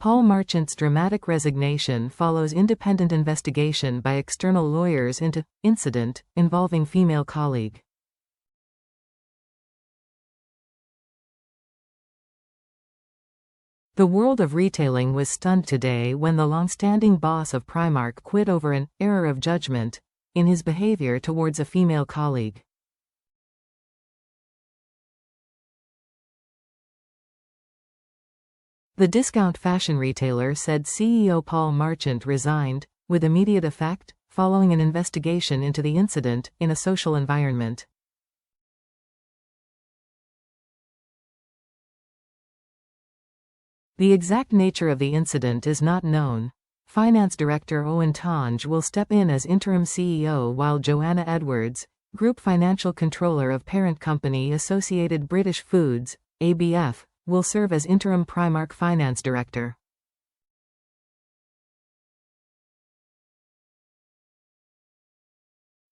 Paul Marchant's dramatic resignation follows independent investigation by external lawyers into incident involving female colleague. The world of retailing was stunned today when the long-standing boss of Primark quit over an error of judgment in his behavior towards a female colleague. The discount fashion retailer said CEO Paul Marchant resigned, with immediate effect, following an investigation into the incident in a social environment. The exact nature of the incident is not known. Finance Director Owen Tonge will step in as interim CEO while Joanna Edwards, Group Financial Controller of parent company Associated British Foods, ABF, will serve as interim Primark Finance Director.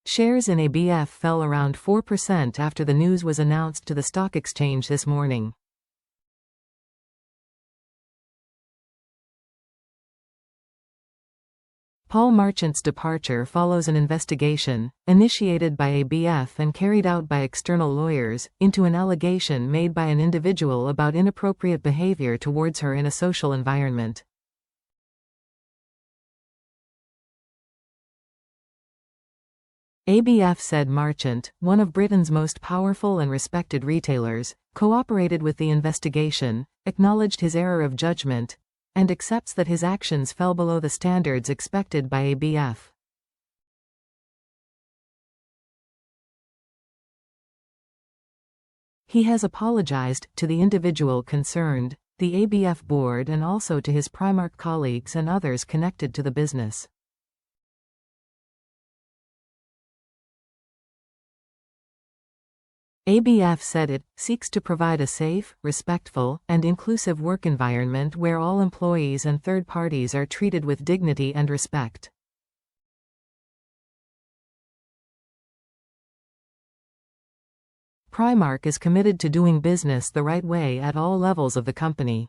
Shares in ABF fell around 4% after the news was announced to the stock exchange this morning. Paul Marchant's departure follows an investigation, initiated by ABF and carried out by external lawyers, into an allegation made by an individual about inappropriate behavior towards her in a social environment. ABF said Marchant, one of Britain's most powerful and respected retailers, cooperated with the investigation, acknowledged his error of judgment, and accepts that his actions fell below the standards expected by ABF. He has apologized to the individual concerned, the ABF board, and also to his Primark colleagues and others connected to the business. ABF said it seeks to provide a safe, respectful, and inclusive work environment where all employees and third parties are treated with dignity and respect. Primark is committed to doing business the right way at all levels of the company.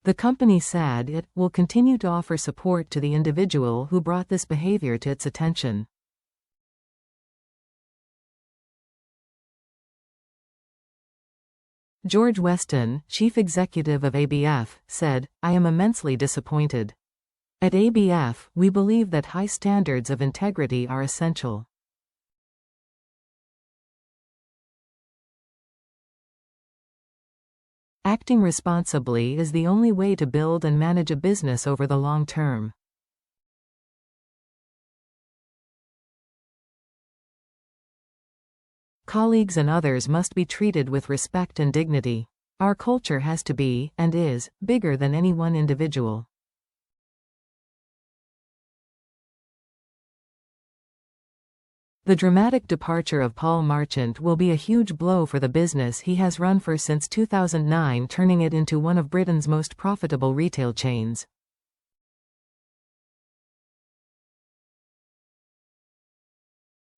The company said it will continue to offer support to the individual who brought this behavior to its attention. George Weston, chief executive of ABF, said, "I am immensely disappointed. At ABF, we believe that high standards of integrity are essential. Acting responsibly is the only way to build and manage a business over the long term." Colleagues and others must be treated with respect and dignity. Our culture has to be, and is, bigger than any one individual. The dramatic departure of Paul Marchant will be a huge blow for the business he has run for since 2009, turning it into one of Britain's most profitable retail chains.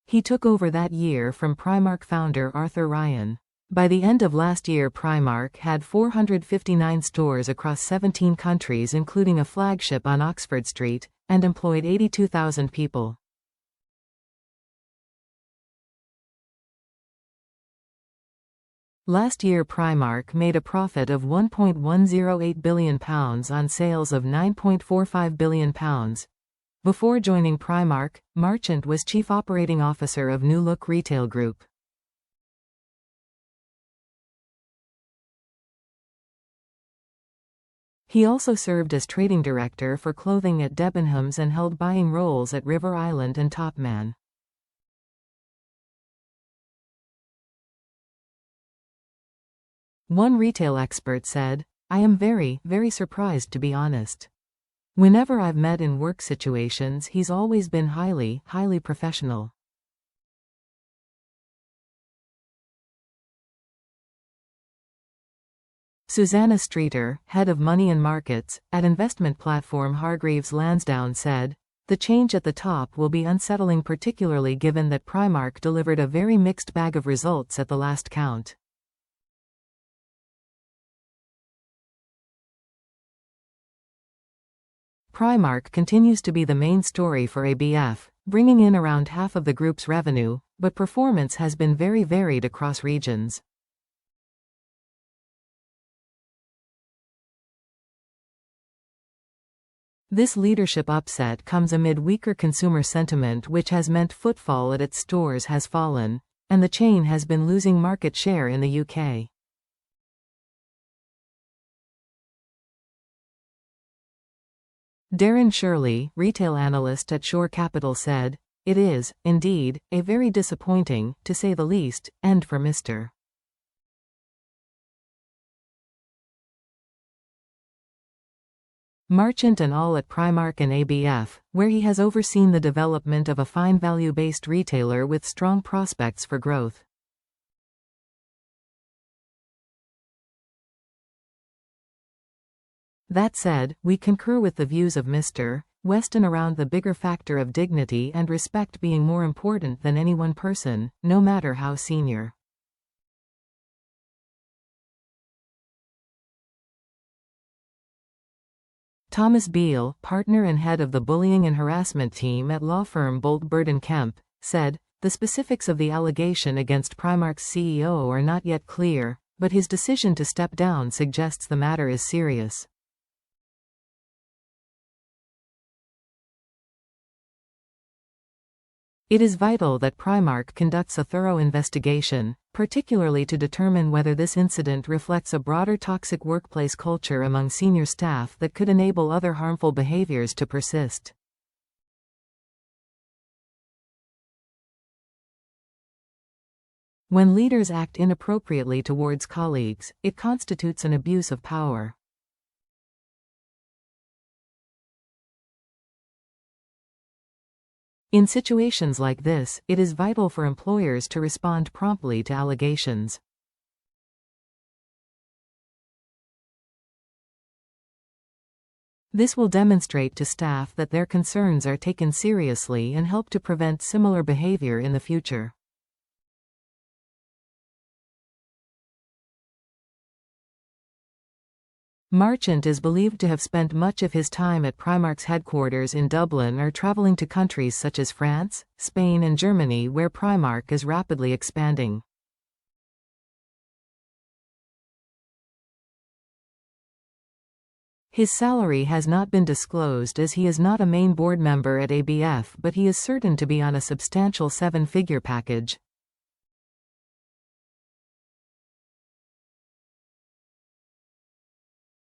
He took over that year from Primark founder Arthur Ryan. By the end of last year, Primark had 459 stores across 17 countries, including a flagship on Oxford Street, and employed 82,000 people. Last year, Primark made a profit of £1.108 billion on sales of £9.45 billion. Before joining Primark, Marchant was Chief Operating Officer of New Look Retail Group. He also served as trading director for clothing at Debenhams and held buying roles at River Island and Topman. One retail expert said, "I am very, very surprised, to be honest. Whenever I've met in work situations, he's always been highly, highly professional." Susanna Streeter, head of money and markets, at investment platform Hargreaves Lansdowne said, "The change at the top will be unsettling, particularly given that Primark delivered a very mixed bag of results at the last count." Primark continues to be the main story for ABF, bringing in around half of the group's revenue, but performance has been very varied across regions. This leadership upset comes amid weaker consumer sentiment, which has meant footfall at its stores has fallen, and the chain has been losing market share in the UK. Darren Shirley, retail analyst at Shore Capital, said, "It is, indeed, a very disappointing, to say the least, end for Mr. Marchant and all at Primark and ABF, where he has overseen the development of a fine value-based retailer with strong prospects for growth." That said, we concur with the views of Mr. Weston around the bigger factor of dignity and respect being more important than any one person, no matter how senior. Thomas Beale, partner and head of the bullying and harassment team at law firm Bolt Burden Kemp, said, "The specifics of the allegation against Primark's CEO are not yet clear, but his decision to step down suggests the matter is serious." It is vital that Primark conducts a thorough investigation, particularly to determine whether this incident reflects a broader toxic workplace culture among senior staff that could enable other harmful behaviors to persist. When leaders act inappropriately towards colleagues, it constitutes an abuse of power. In situations like this, it is vital for employers to respond promptly to allegations. This will demonstrate to staff that their concerns are taken seriously and help to prevent similar behavior in the future. Marchant is believed to have spent much of his time at Primark's headquarters in Dublin or traveling to countries such as France, Spain and Germany, where Primark is rapidly expanding. His salary has not been disclosed as he is not a main board member at ABF, but he is certain to be on a substantial seven-figure package.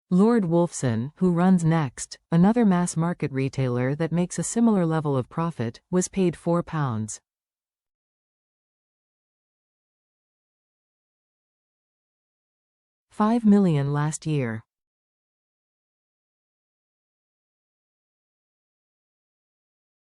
Lord Wolfson, who runs Next, another mass-market retailer that makes a similar level of profit, was paid £4. £5 million last year.